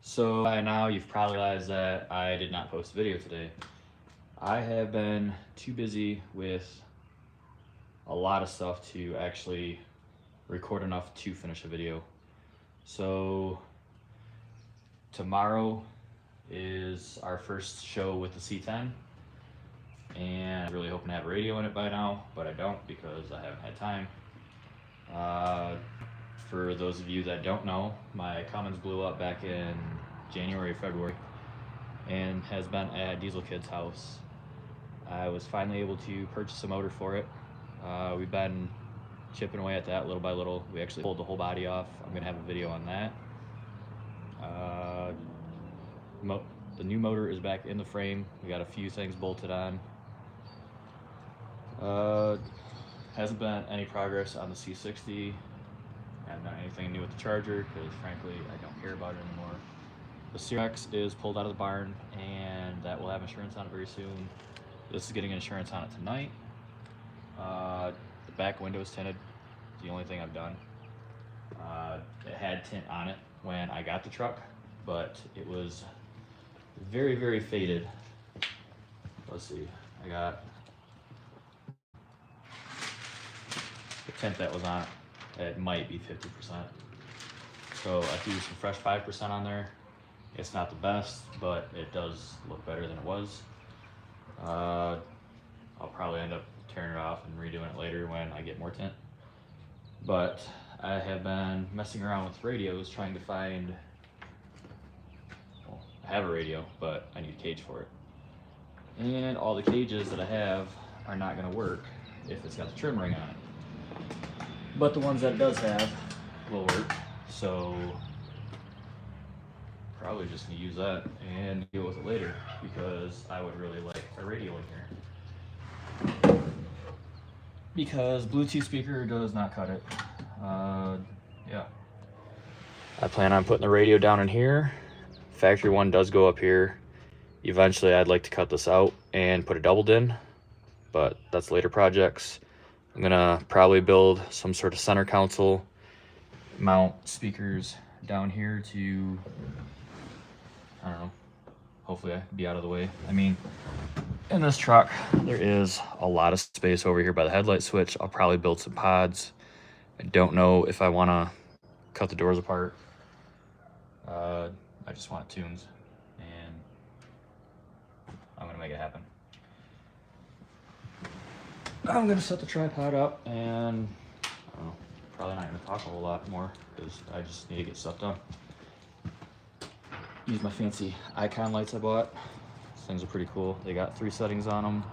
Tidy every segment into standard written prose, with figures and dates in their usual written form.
So by now you've probably realized that I did not post a video today. I have been too busy with a lot of stuff to actually record enough to finish a video. So tomorrow is our first show with the C10, and I'm really hoping to have a radio in it by now, but I don't because I haven't had time. For those of you that don't know, my Cummins blew up back in January, February, and has been at Diesel Kid's house. I was finally able to purchase a motor for it. We've been chipping away at that little by little. We actually pulled the whole body off. I'm gonna have a video on that. The new motor is back in the frame. We got a few things bolted on. Hasn't been any progress on the C60. Haven't done anything new with the charger because frankly I don't care about it anymore. The C10 is pulled out of the barn and that will have insurance on it very soon. This is getting insurance on it tonight. The back window is tinted. It's the only thing I've done. It had tint on it when I got the truck, but it was very, very faded. Let's see, I got the tint that was on it. It might be 50%. So I threw some fresh 5% on there. It's not the best, but it does look better than it was. I'll probably end up tearing it off and redoing it later when I get more tint. But I have been messing around with radios trying to find, well, I have a radio, but I need a cage for it. And all the cages that I have are not gonna work if it's got the trim ring on it. But the ones that it does have will work, so probably just gonna use that and deal with it later because I would really like a radio in here. Because Bluetooth speaker does not cut it. Yeah. I plan on putting the radio down in here. Factory one does go up here. Eventually I'd like to cut this out and put a doubled in, but that's later projects. I'm gonna probably build some sort of center console, mount speakers down here to, I don't know, hopefully I can be out of the way. I mean, in this truck, there is a lot of space over here by the headlight switch. I'll probably build some pods. I don't know if I wanna cut the doors apart. I just want tunes, and I'm gonna make it happen. I'm gonna set the tripod up, and I don't know, probably not gonna talk a whole lot more because I just need to get stuff done. Use my fancy icon lights I bought. These things are pretty cool. They got 3 settings on them.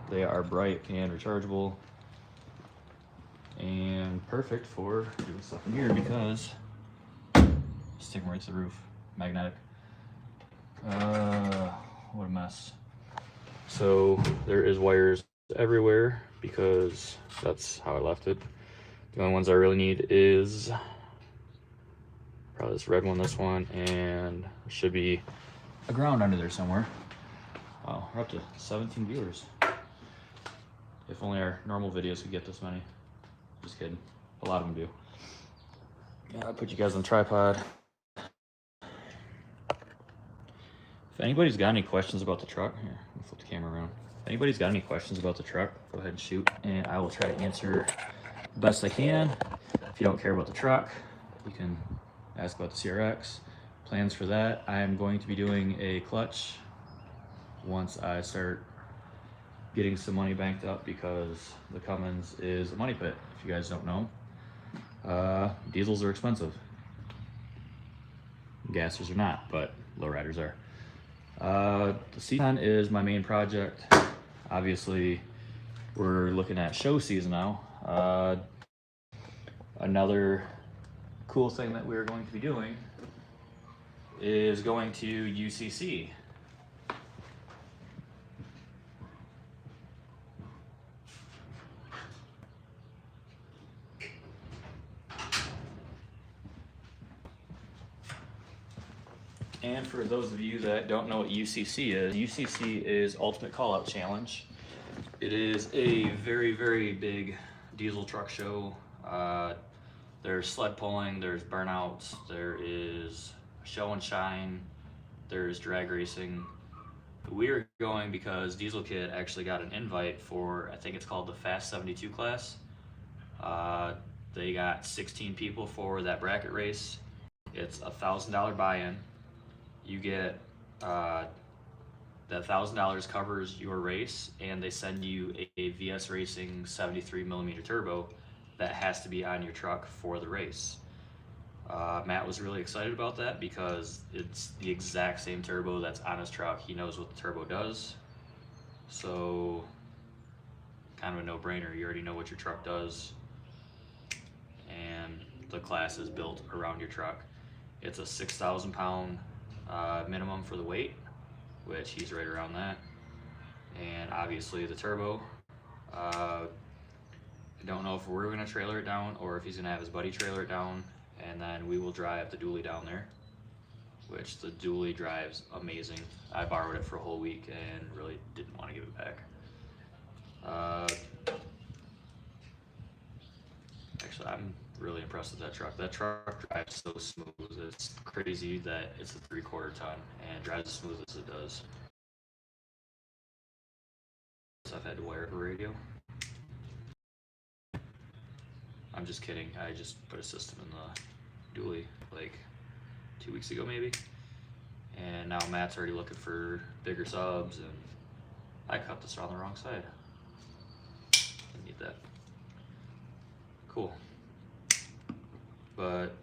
They are bright and rechargeable, and perfect for doing stuff in here because stick them right to the roof. Magnetic. What a mess. So there is wires everywhere because that's how I left it. The only ones I really need is probably this red one, this one, and there should be a ground under there somewhere. Wow, we're up to 17 viewers. If only our normal videos could get this many. Just kidding. A lot of them do. Yeah, I'll put you guys on the tripod. If anybody's got any questions about the truck, here, I'll flip the camera around. If anybody's got any questions about the truck, go ahead and shoot, and I will try to answer the best I can. If you don't care about the truck, you can ask about the CRX. Plans for that, I am going to be doing a clutch once I start getting some money banked up because the Cummins is a money pit, if you guys don't know. Diesels are expensive. Gassers are not, but lowriders are. The C10 is my main project. Obviously, we're looking at show season now. Another cool thing that we're going to be doing is going to UCC. And for those of you that don't know what UCC is Ultimate Callout Challenge. It is a very, very big diesel truck show. There's sled pulling, there's burnouts, there is show and shine, there's drag racing. We are going because Diesel Kid actually got an invite for, I think it's called the Fast 72 class. They got 16 people for that bracket race. It's $1,000 buy-in. You get that $1,000 covers your race, and they send you a VS Racing 73mm turbo that has to be on your truck for the race. Matt was really excited about that because it's the exact same turbo that's on his truck. He knows what the turbo does. So, kind of a no-brainer. You already know what your truck does. And the class is built around your truck. It's a 6,000 pound minimum for the weight, which he's right around that. And obviously the turbo. I don't know if we're gonna trailer it down or if he's gonna have his buddy trailer it down, and then we will drive the dually down there, which the dually drives amazing. I borrowed it for a whole week and really didn't want to give it back. Actually, I'm really impressed with that truck. That truck drives so smooth. It's crazy that it's a 3/4 ton and drives as smooth as it does. So I've had to wire a radio. I'm just kidding. I just put a system in the dually like 2 weeks ago maybe. And now Matt's already looking for bigger subs, and I cut this on the wrong side. I need that. Cool. But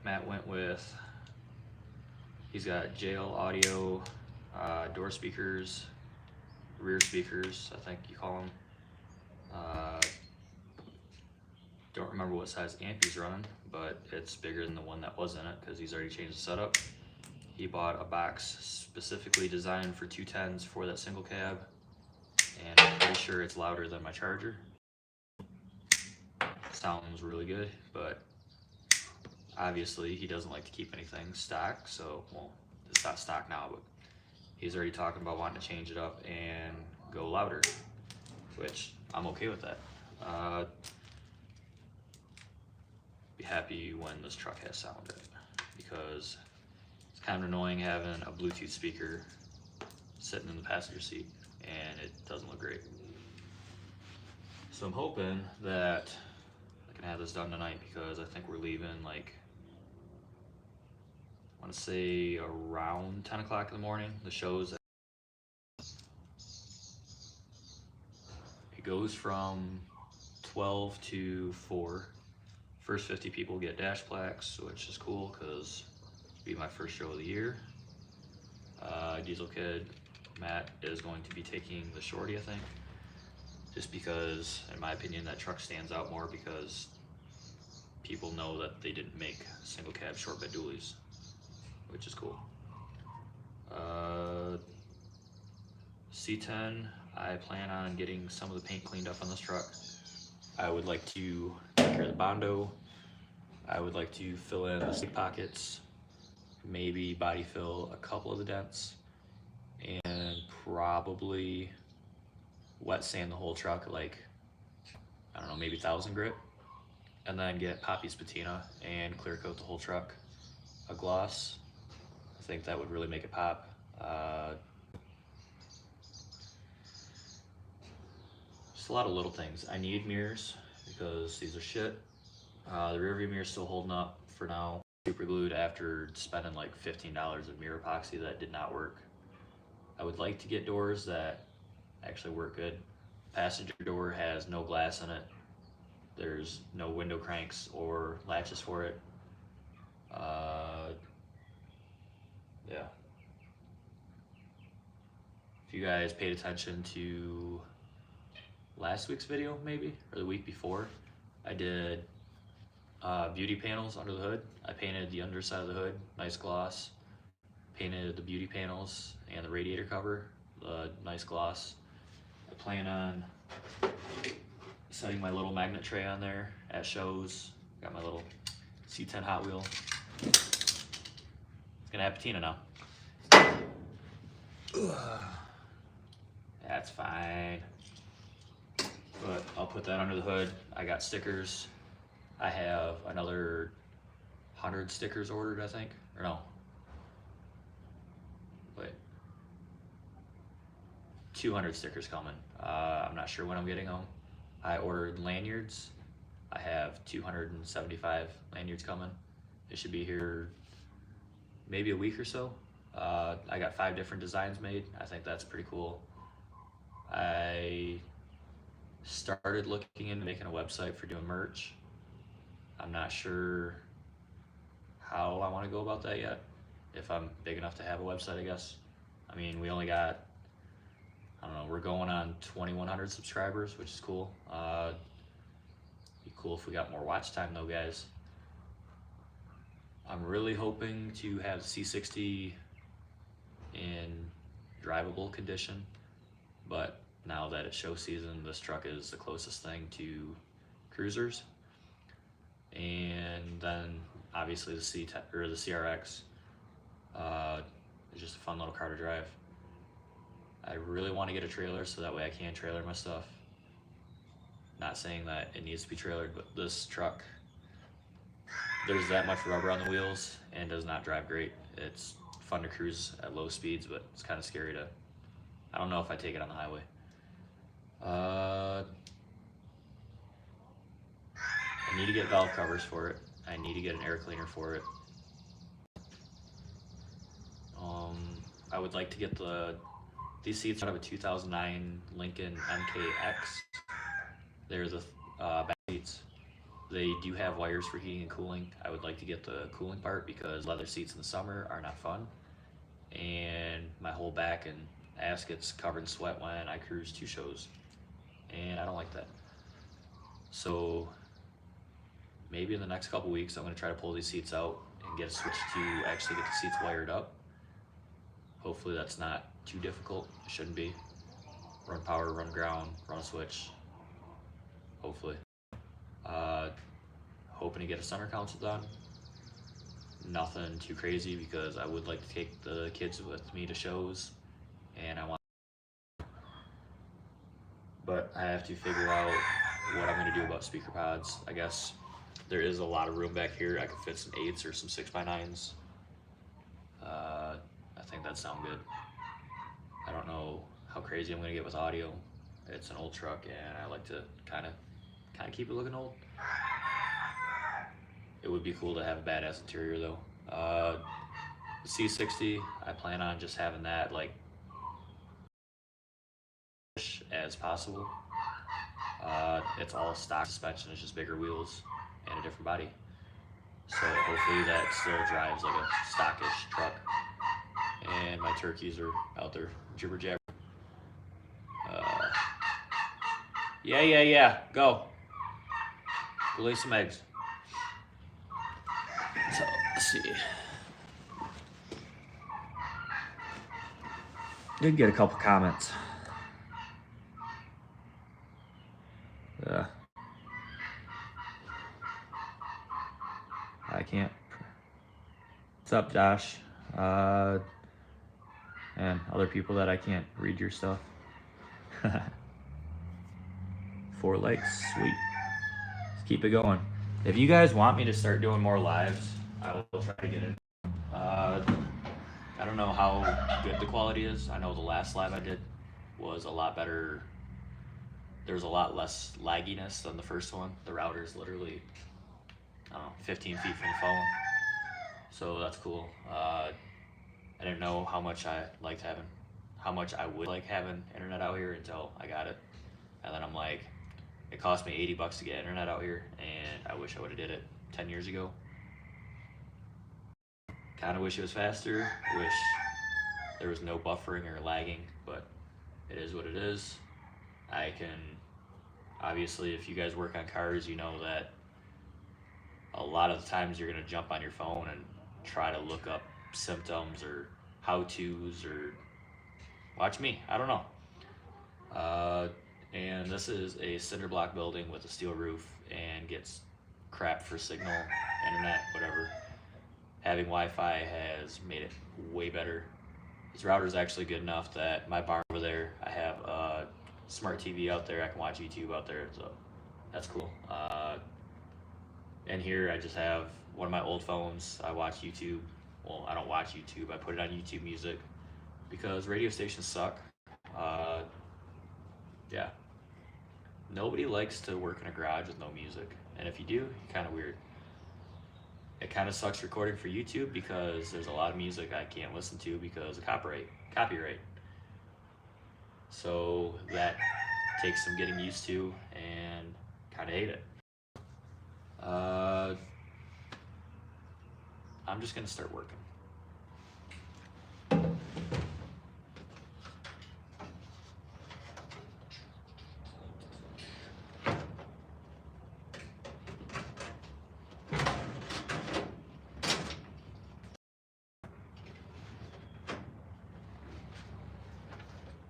Matt went with, he's got JL audio, door speakers, rear speakers, I think you call them. Don't remember what size amp he's running, but it's bigger than the one that was in it because he's already changed the setup. He bought a box specifically designed for 210s for that single cab, and I'm pretty sure it's louder than my Charger. Sounds really good, but obviously he doesn't like to keep anything stock, so, well, it's not stock now, but he's already talking about wanting to change it up and go louder, which I'm okay with that. Be happy when this truck has sound in it, because it's kind of annoying having a Bluetooth speaker sitting in the passenger seat and it doesn't look great. So I'm hoping that I can have this done tonight, because I think we're leaving like, I want to say around 10 o'clock in the morning. The show's, it goes from 12 to 4. First 50 people get dash plaques, which is cool because it'll be my first show of the year. Diesel Kid, Matt is going to be taking the shorty, I think, just because, in my opinion, that truck stands out more because people know that they didn't make single cab short bed dualies, which is cool. C10, I plan on getting some of the paint cleaned up on this truck. I would like to take care of the Bondo. I would like to fill in the stick pockets, maybe body fill a couple of the dents, and probably wet sand the whole truck, like, I don't know, maybe 1000 grit, and then get Poppy's patina and clear coat the whole truck a gloss. I think that would really make it pop. Just a lot of little things. I need mirrors because these are shit. The rear view mirror is still holding up for now. Super glued after spending like $15 of mirror epoxy that did not work. I would like to get doors that actually work good. Passenger door has no glass in it. There's no window cranks or latches for it. Yeah. If you guys paid attention to last week's video, maybe, or the week before, I did beauty panels under the hood. I painted the underside of the hood, nice gloss. Painted the beauty panels and the radiator cover, nice gloss. I plan on setting my little magnet tray on there at shows. Got my little C10 Hot Wheel. It's gonna have patina now. That's fine. But I'll put that under the hood. I got stickers I have another 100 stickers ordered, I think, or no, wait, 200 stickers coming. I'm not sure when I'm getting them. I ordered lanyards. I have 275 lanyards coming. It should be here maybe a week or so. I got 5 different designs made. I think that's pretty cool. I started looking into making a website for doing merch. I'm not sure how I want to go about that yet. If I'm big enough to have a website, I guess. I mean, we only got, I don't know, we're going on 2,100 subscribers, which is cool. Be cool if we got more watch time though, guys. I'm really hoping to have C60 in drivable condition, but now that it's show season, this truck is the closest thing to cruisers. And then obviously the C10 or the CRX is just a fun little car to drive. I really want to get a trailer so that way I can trailer my stuff. Not saying that it needs to be trailered, but this truck, there's that much rubber on the wheels and does not drive great. It's fun to cruise at low speeds, but it's kind of scary to, I don't know if I take it on the highway. I need to get valve covers for it. I need to get an air cleaner for it. I would like to get these seats out of a 2009 Lincoln MKX. They're the back seats. They do have wires for heating and cooling. I would like to get the cooling part because leather seats in the summer are not fun. And my whole back and ass gets covered in sweat when I cruise 2 shows. And I don't like that. So maybe in the next couple weeks, I'm gonna try to pull these seats out and get a switch to actually get the seats wired up. Hopefully that's not too difficult. It shouldn't be. Run power, run ground, run a switch. Hopefully. Hoping to get a summer council done. Nothing too crazy because I would like to take the kids with me to shows, and I want. But I have to figure out what I'm gonna do about speaker pods. I guess there is a lot of room back here. I could fit some 8s or some 6x9s. I think that sounds good. I don't know how crazy I'm gonna get with audio. It's an old truck and I like to kind of keep it looking old. It would be cool to have a badass interior though. The C60, I plan on just having that like as possible. It's all stock suspension, it's just bigger wheels and a different body. So hopefully that still drives like a stockish truck. And my turkeys are out there jibber jabber. Yeah, go lay some eggs. So let's see. Did get a couple comments. I can't. What's up, Josh? And other people that I can't read your stuff. 4 likes, sweet. Let's keep it going. If you guys want me to start doing more lives, I will try to get in. I don't know how good the quality is. I know the last live I did was a lot better. There was a lot less lagginess than the first one. The router is literally, I don't know, 15 feet from the phone. So that's cool. I didn't know how much I would like having internet out here until I got it. And then I'm like, it cost me $80 to get internet out here, and I wish I would have did it 10 years ago. Kind of wish it was faster. Wish there was no buffering or lagging, but it is what it is. I can, obviously, if you guys work on cars, you know that a lot of the times you're gonna jump on your phone and try to look up symptoms or how-tos or watch me, I don't know. And this is a cinder block building with a steel roof and gets crap for signal, internet, whatever. Having Wi-Fi has made it way better. This router is actually good enough that my barn over there, I have a smart TV out there. I can watch YouTube out there, so that's cool. And here I just have one of my old phones. I watch YouTube. Well, I don't watch YouTube. I put it on YouTube Music because radio stations suck. Uh, yeah. Nobody likes to work in a garage with no music. And if you do, you're kind of weird. It kind of sucks recording for YouTube because there's a lot of music I can't listen to because of copyright. So that takes some getting used to and kind of hate it. I'm just gonna start working.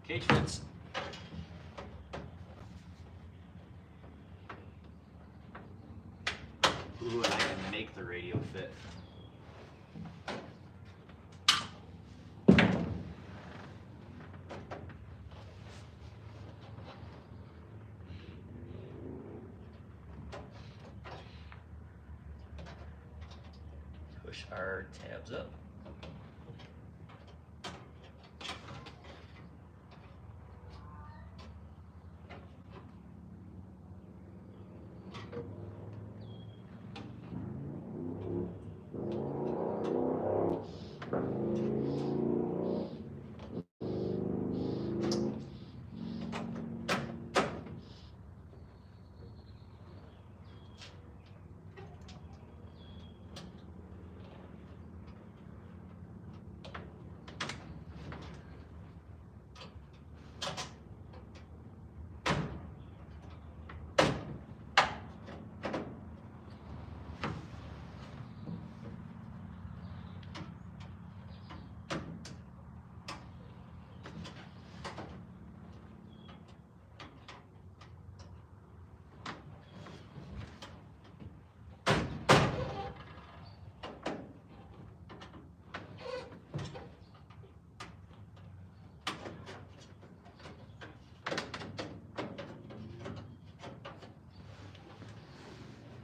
Cage fits. Ooh, and I can make the radio fit. Push our tabs up.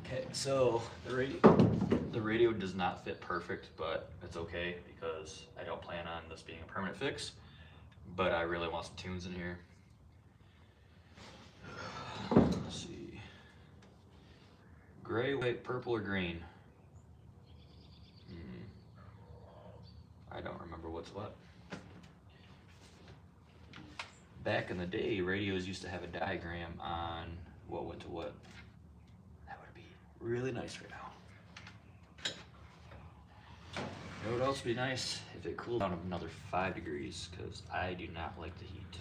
Okay, so the radio does not fit perfect, but it's okay because I don't plan on this being a permanent fix. But I really want some tunes in here. Let's see. Gray, white, purple, or green? I don't remember what's what. Back in the day, radios used to have a diagram on what went to what. That would be really nice right now. You know what else would be nice? If it cooled down another 5 degrees, because I do not like the heat.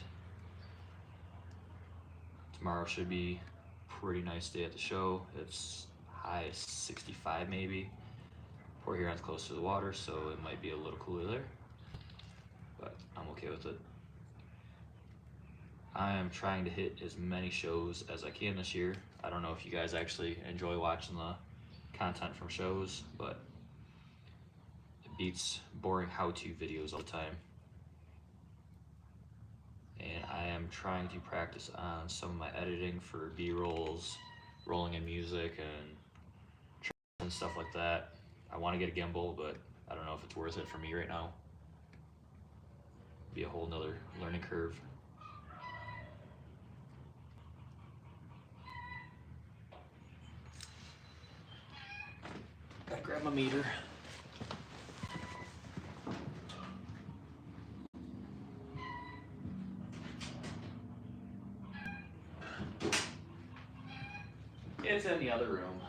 Tomorrow should be a pretty nice day at the show. It's high 65 maybe. Port Huron's close to the water, so it might be a little cooler there. But I'm okay with it. I am trying to hit as many shows as I can this year. I don't know if you guys actually enjoy watching the content from shows, but it beats boring how-to videos all the time. And I am trying to practice on some of my editing for B-rolls, rolling in music and stuff like that. I want to get a gimbal, but I don't know if it's worth it for me right now. Be a whole nother learning curve. Gotta grab my meter. It's in the other room.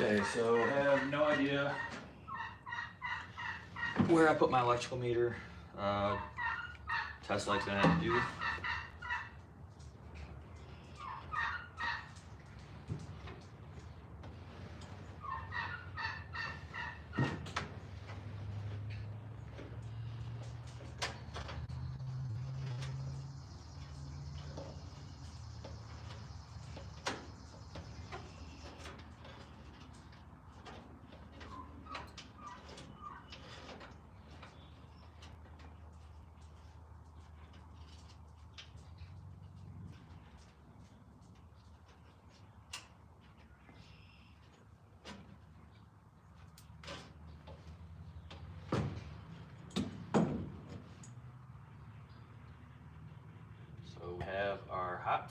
Okay, so I have no idea where I put my electrical meter. Test light's gonna have to do. So we have our hot.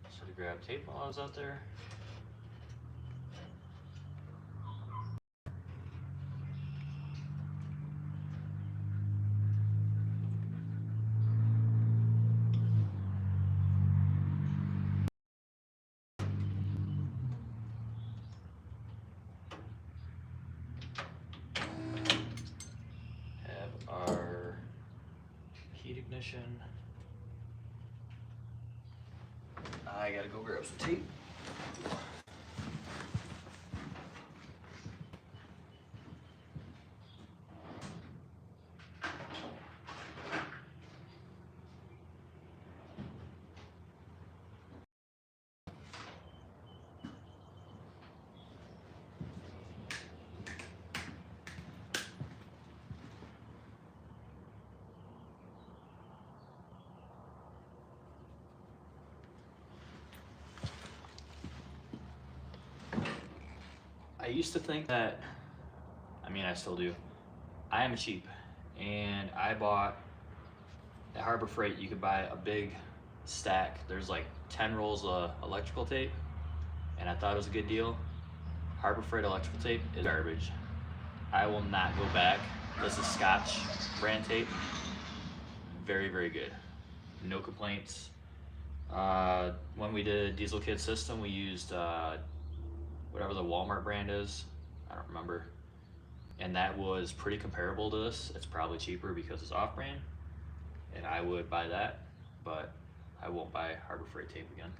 Should have grabbed tape while I was out there. Have our heat ignition. I gotta go grab some tape. I used to think that, I mean, I still do. I am cheap, and I bought at Harbor Freight. You could buy a big stack. There's like 10 rolls of electrical tape, and I thought it was a good deal. Harbor Freight electrical tape is garbage. I will not go back. This is Scotch brand tape. Very, very good. No complaints. When we did diesel kit system, we used whatever the Walmart brand is. I don't remember. And that was pretty comparable to this. It's probably cheaper because it's off-brand, and I would buy that, but I won't buy Harbor Freight tape again.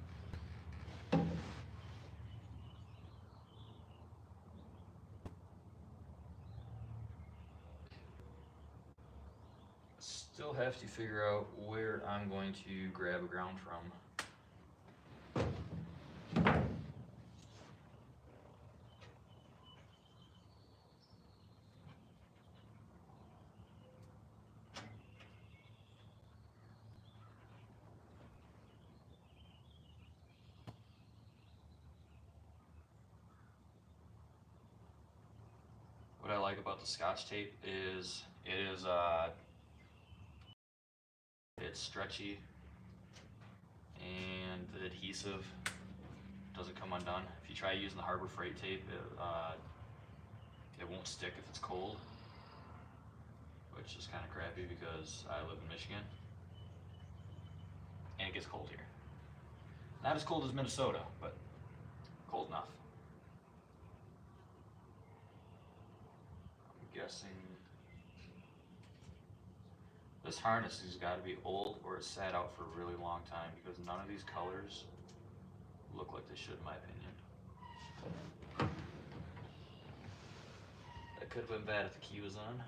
Still have to figure out where I'm going to grab a ground from. What I like about the Scotch tape is it's stretchy, and the adhesive doesn't come undone. If you try using the Harbor Freight tape, it won't stick if it's cold, which is kind of crappy because I live in Michigan and it gets cold here. Not as cold as Minnesota, but cold enough. I'm guessing this harness has got to be old or it sat out for a really long time, because none of these colors look like they should, in my opinion. That could have been bad if the key was on.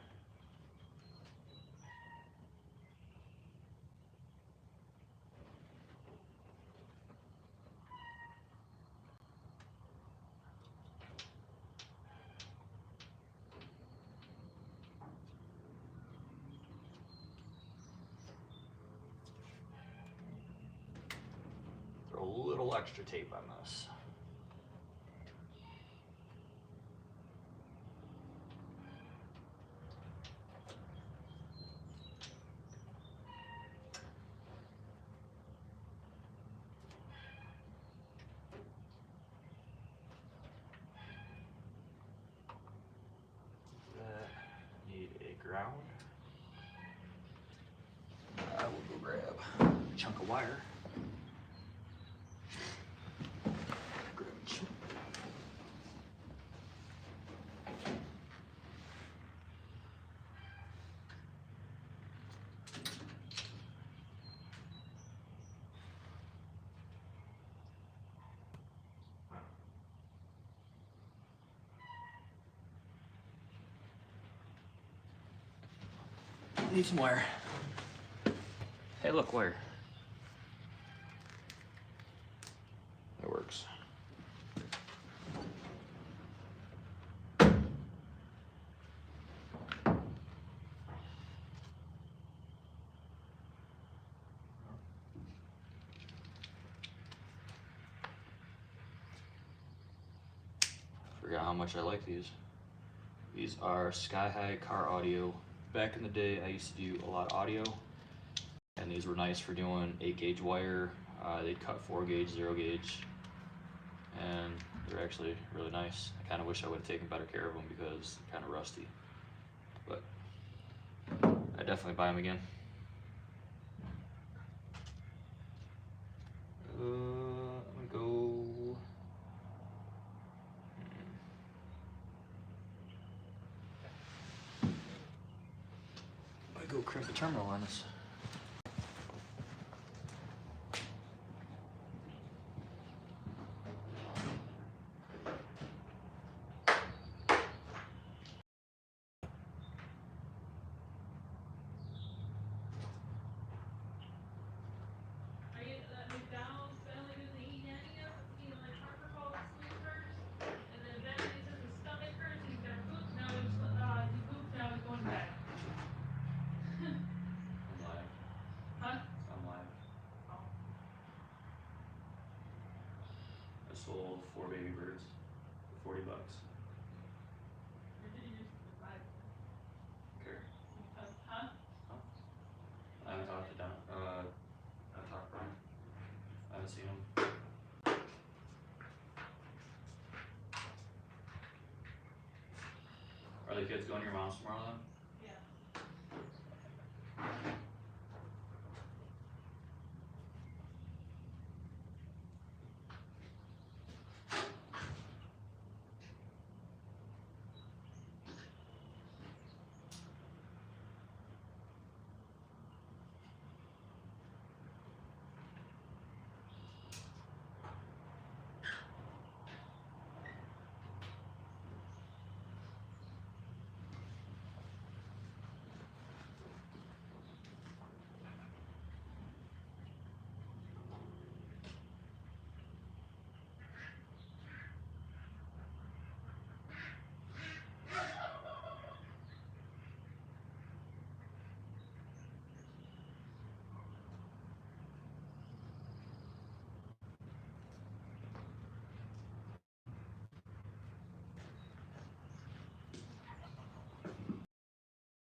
Throw a little extra tape on this. ground. I will go grab a chunk of wire. Grab a chunk. Need some wire. Hey, look, wire. That works. Forgot how much I like these. These are sky-high car audio. Back in the day, I used to do a lot of audio, and these were nice for doing 8-gauge wire. They'd cut 4-gauge, 0-gauge, and they're actually really nice. I kind of wish I would have taken better care of them because they're kind of rusty, but I definitely buy them again. I'm gonna go. Go crimp the terminal on this. Sold 4 baby birds for $40. Okay. Huh? I haven't talked to Don. I haven't talked to Brian. I haven't seen him. Are the kids going to your mom's tomorrow then?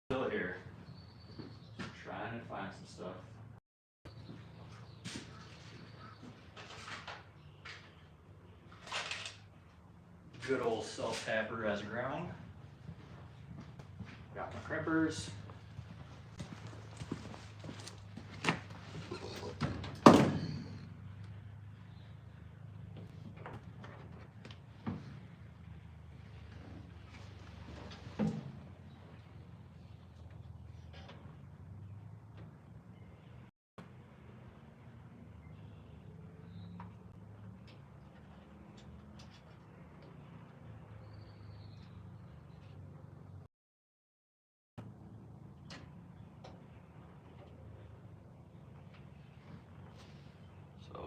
Still here, trying to find some stuff. Good old self-tapper as a ground. Got my crimpers.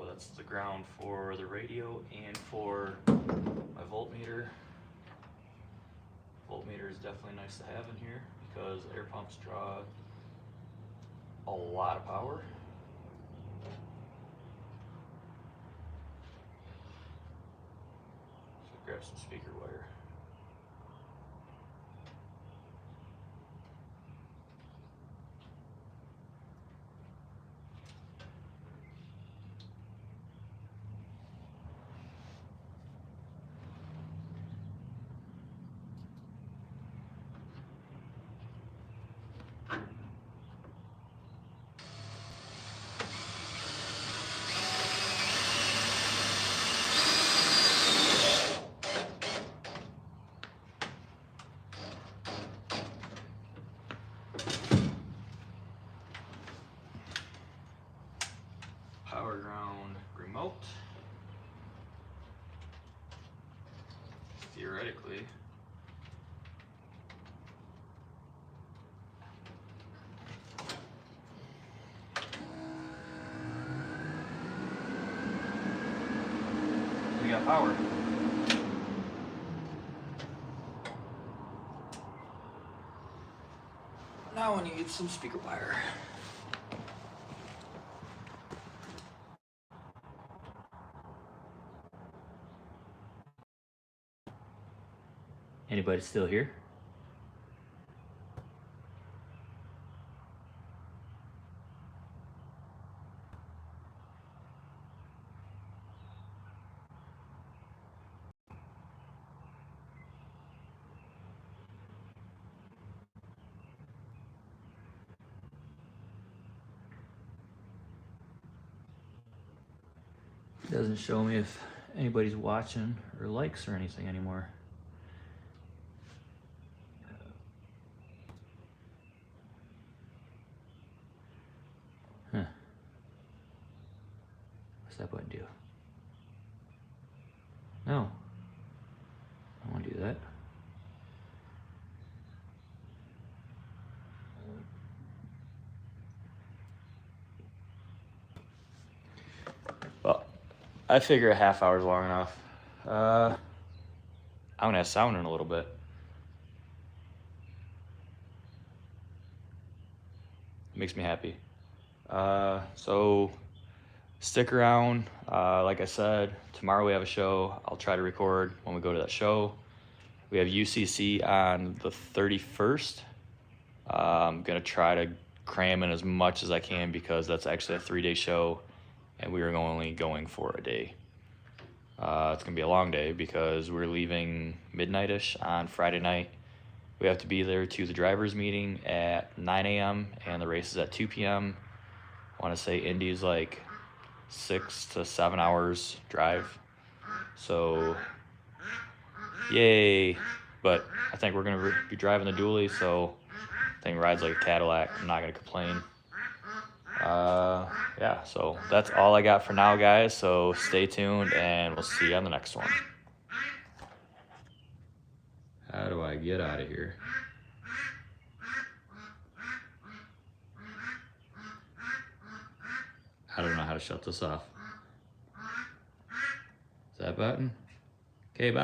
That's the ground for the radio and for my voltmeter. Voltmeter is definitely nice to have in here because air pumps draw a lot of power. So grab some speaker wire. theoretically, we got power. Now I need some speaker wire. Anybody still here? It doesn't show me if anybody's watching or likes or anything anymore. Huh. What's that button do? No. I don't want to do that. Well, I figure a half hour's long enough. I'm gonna have sound in a little bit. Makes me happy. So stick around. Like I said, tomorrow we have a show. I'll try to record when we go to that show. We have UCC on the 31st. I'm gonna try to cram in as much as I can because that's actually a 3-day show and we are only going for a day. It's gonna be a long day because we're leaving midnight-ish on Friday night. We have to be there to the driver's meeting at 9 a.m. and the race is at 2 p.m. I wanna say Indy's like 6 to 7 hours drive. So, yay. But I think we're gonna be driving the dually, so the thing rides like a Cadillac. I'm not gonna complain. Yeah, so that's all I got for now, guys. So stay tuned and we'll see you on the next one. How do I get out of here? I don't know how to shut this off. Is that button? Okay, bye.